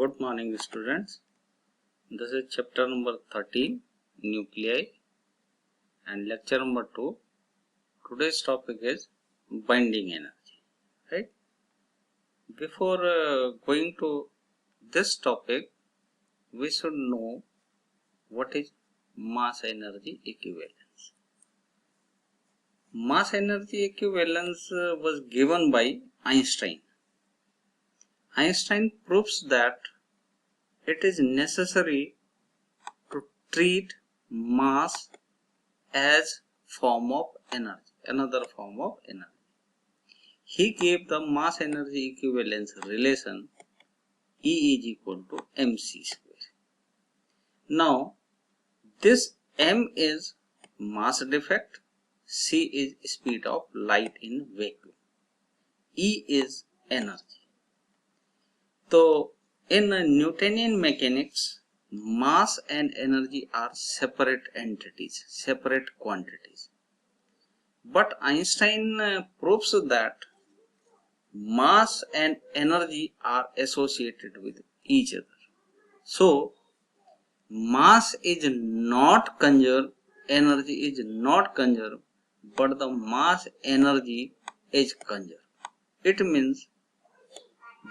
Good morning, students. This is chapter number 13, nuclei, and lecture number 2. Today's topic is binding energy. Right? Before going to this topic, we should know what is mass energy equivalence. Mass energy equivalence was given by Einstein. Einstein proves that it is necessary to treat mass as form of energy, another form of energy. He gave the mass energy equivalence relation E is equal to mc square. Now, this m is mass defect, c is speed of light in vacuum, E is energy. So, in Newtonian mechanics, mass and energy are separate entities, separate quantities. But Einstein proves that mass and energy are associated with each other. So, mass is not conserved, energy is not conserved, but the mass energy is conserved. It means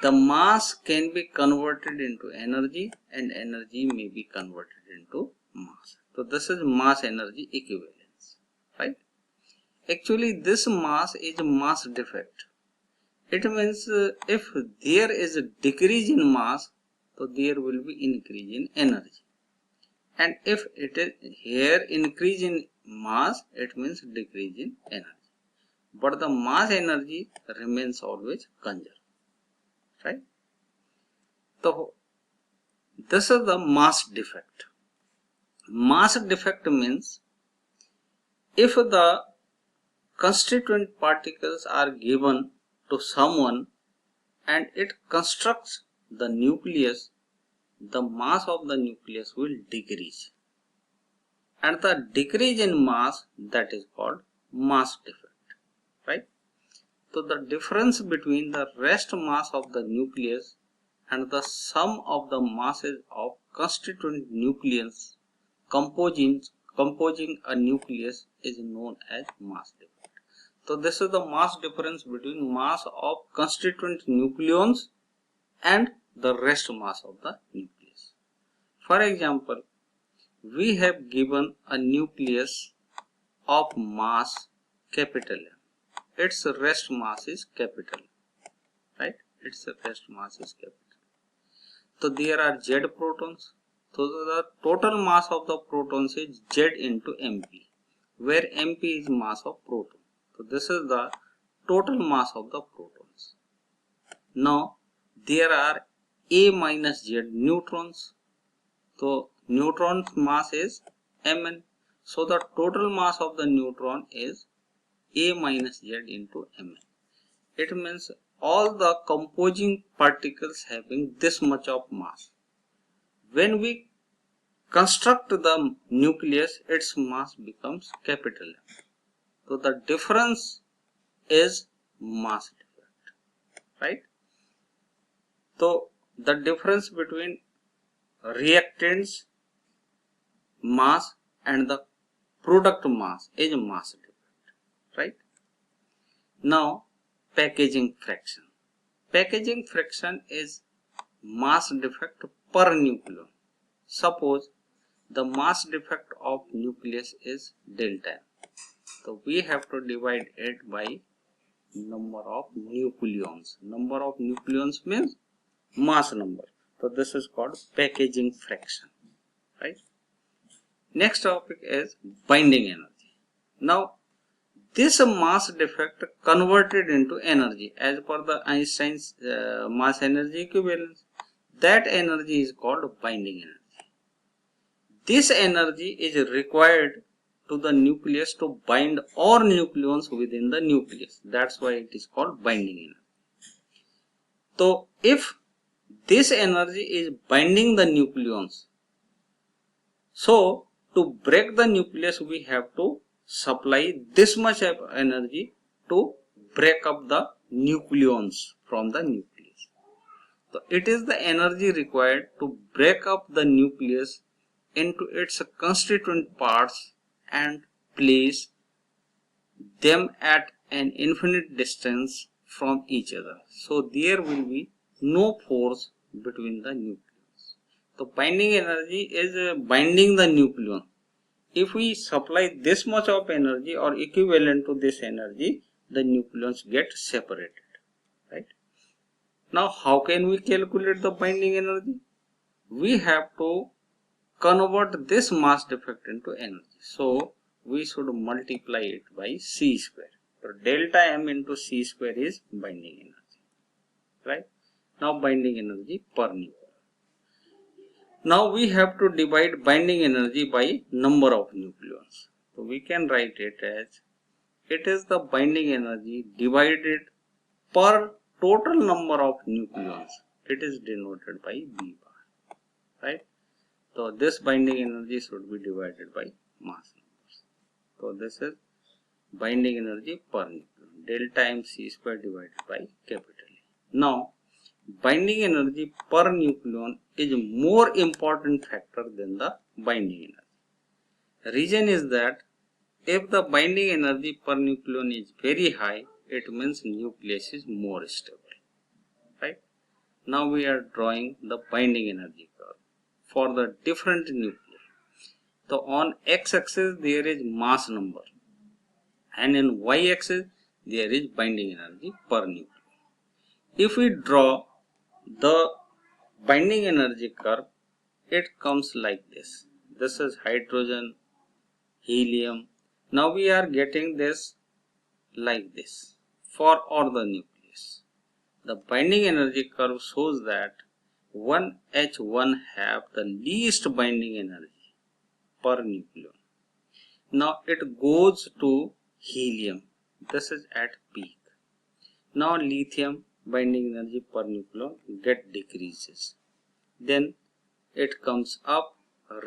the mass can be converted into energy and energy may be converted into mass. So this is mass energy equivalence, right? Actually, this mass is mass defect. It means if there is a decrease in mass, so there will be increase in energy. And if it is here increase in mass, it means decrease in energy. But the mass energy remains always conserved. Right? So, this is the mass defect. Mass defect means if the constituent particles are given to someone and it constructs the nucleus, the mass of the nucleus will decrease. And the decrease in mass, that is called mass defect. Right? So, the difference between the rest mass of the nucleus and the sum of the masses of constituent nucleons composing a nucleus is known as mass defect. So, this is the mass difference between mass of constituent nucleons and the rest mass of the nucleus. For example, we have given a nucleus of mass capital M. Its rest mass is capital, right? Its rest mass is capital. So there are Z protons. So the total mass of the protons is Z into Mp, where Mp is mass of proton. So this is the total mass of the protons. Now there are A minus Z neutrons. So neutron mass is Mn. So the total mass of the neutron is A minus Z into Mn. It means all the composing particles having this much of mass. When we construct the nucleus, its mass becomes capital M. So the difference is mass defect, right? So the difference between reactants mass and the product mass is mass defect, right? Now, packaging fraction. Packaging fraction is mass defect per nucleon. Suppose the mass defect of nucleus is delta M. So we have to divide it by number of nucleons. Number of nucleons means mass number. So this is called packaging fraction, right? Next topic is binding energy. Now, this mass defect converted into energy as per the Einstein's mass energy equivalence. That energy is called binding energy. This energy is required to the nucleus to bind all nucleons within the nucleus. That's why it is called binding energy. So, if this energy is binding the nucleons, so to break the nucleus we have to supply this much of energy to break up the nucleons from the nucleus. So it is the energy required to break up the nucleus into its constituent parts and place them at an infinite distance from each other. So there will be no force between the nucleons. So binding energy is binding the nucleon. If we supply this much of energy or equivalent to this energy, the nucleons get separated, right? Now how can we calculate the binding energy? We have to convert this mass defect into energy. So we should multiply it by C square. So delta M into C square is binding energy, right? Now binding energy per nucleon. Now we have to divide binding energy by number of nucleons. So we can write it as it is the binding energy divided per total number of nucleons. It is denoted by B bar, right? So this binding energy should be divided by mass numbers. So this is binding energy per nucleon. Delta M C square divided by capital A. Now binding energy per nucleon is a more important factor than the binding energy. Reason is that if the binding energy per nucleon is very high, it means nucleus is more stable, right? Now we are drawing the binding energy curve for the different nuclei. So on x-axis there is mass number and in y-axis there is binding energy per nucleon. If we draw the binding energy curve, it comes like this. This is hydrogen, helium. Now we are getting this like this for all the nucleus. The binding energy curve shows that 1H1 have the least binding energy per nucleon. Now it goes to helium. This is at peak. Now lithium binding energy per nucleon get decreases. Then it comes up,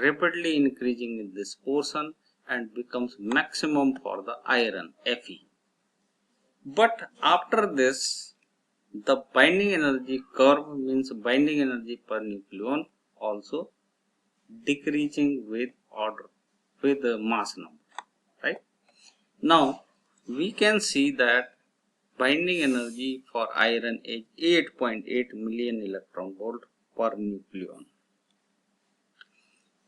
rapidly increasing in this portion and becomes maximum for the iron Fe. But after this, the binding energy curve means binding energy per nucleon also decreasing with order with the mass number, right? Now we can see that binding energy for iron is 8.8 million electron volt per nucleon.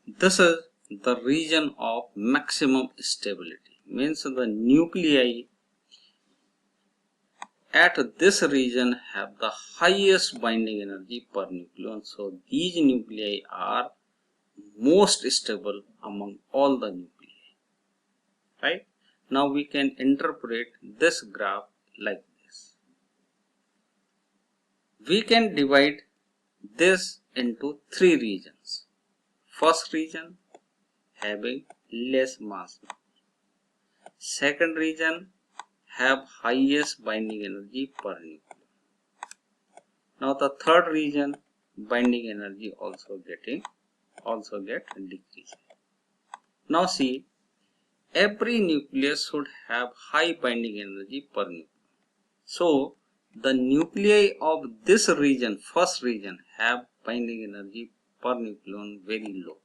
This is the region of maximum stability, means the nuclei at this region have the highest binding energy per nucleon. So these nuclei are most stable among all the nuclei, right? Now we can interpret this graph like this. We can divide this into three regions. First region having less mass. Second region have highest binding energy per nucleon. Now the third region binding energy also get decreased. Now see, every nucleus should have high binding energy per nucleon. So the nuclei of this region, first region, have binding energy per nucleon very low.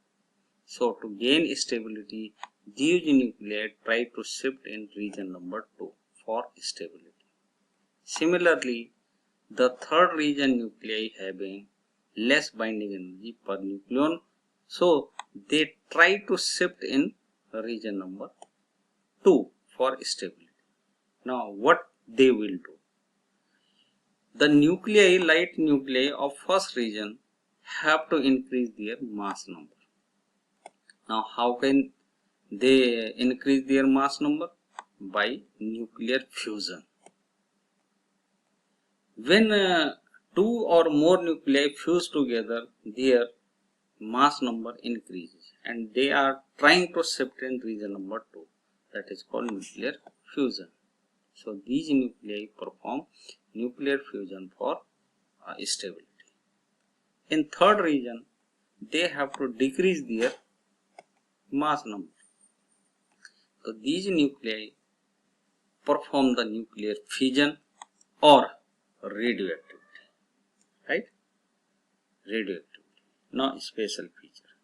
So to gain stability, these nuclei try to shift in region number 2 for stability. Similarly, the third region nuclei having less binding energy per nucleon, so they try to shift in region number 2 for stability. Now what they will do? The nuclei, light nuclei of first region have to increase their mass number. Now how can they increase their mass number? By nuclear fusion. When two or more nuclei fuse together, their mass number increases and they are trying to shift in region number 2. That is called nuclear fusion. So these nuclei perform nuclear fusion for stability. In third region, they have to decrease their mass number. So these nuclei perform the nuclear fission or radioactivity, right? radioactivity. Now special feature.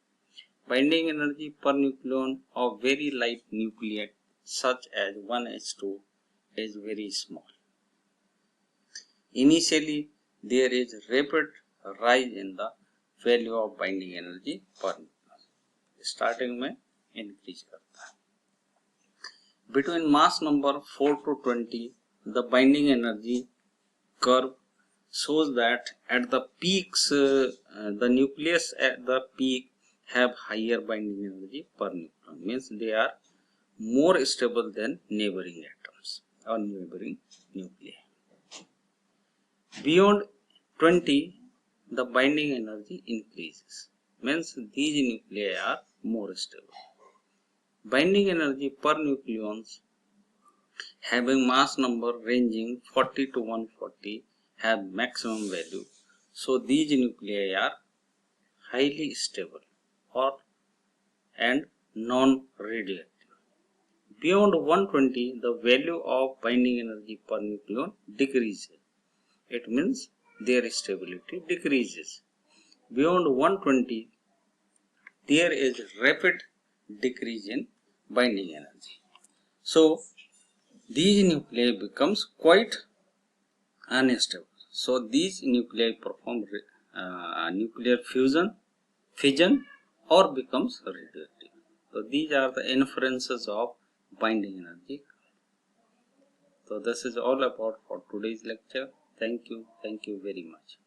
Binding energy per nucleon of very light nuclide such as 1s2 is very small. Initially, there is rapid rise in the value of binding energy per nucleon. Starting में increase करता है. Between mass number 4 to 20, the binding energy curve shows that at the peaks, the nucleus at the peak have higher binding energy per nucleon. Means they are more stable than neighboring atoms or neighboring nuclei. Beyond 20, the binding energy increases. Means these nuclei are more stable. Binding energy per nucleons having mass number ranging 40 to 140 have maximum value. So these nuclei are highly stable and non-radioactive. Beyond 120, the value of binding energy per nucleon decreases. It means their stability decreases. Beyond 120, there is rapid decrease in binding energy. So these nuclei becomes quite unstable. So these nuclei perform nuclear fission or becomes radioactive. So these are the inferences of binding energy. So this is all about for today's lecture. Thank you very much.